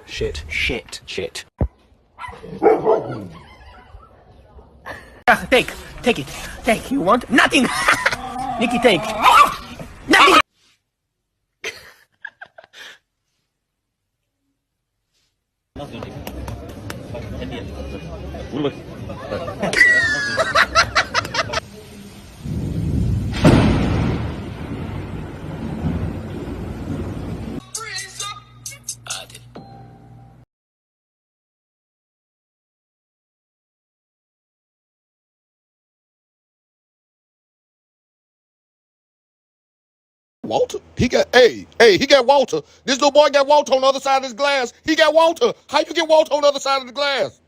Shit. Shit. Shit. Take it. Take. You want nothing? Nikki, take. Nothing. Walter? He got he got Walter. This little boy got Walter on the other side of his glass. He got Walter. How you get Walter on the other side of the glass?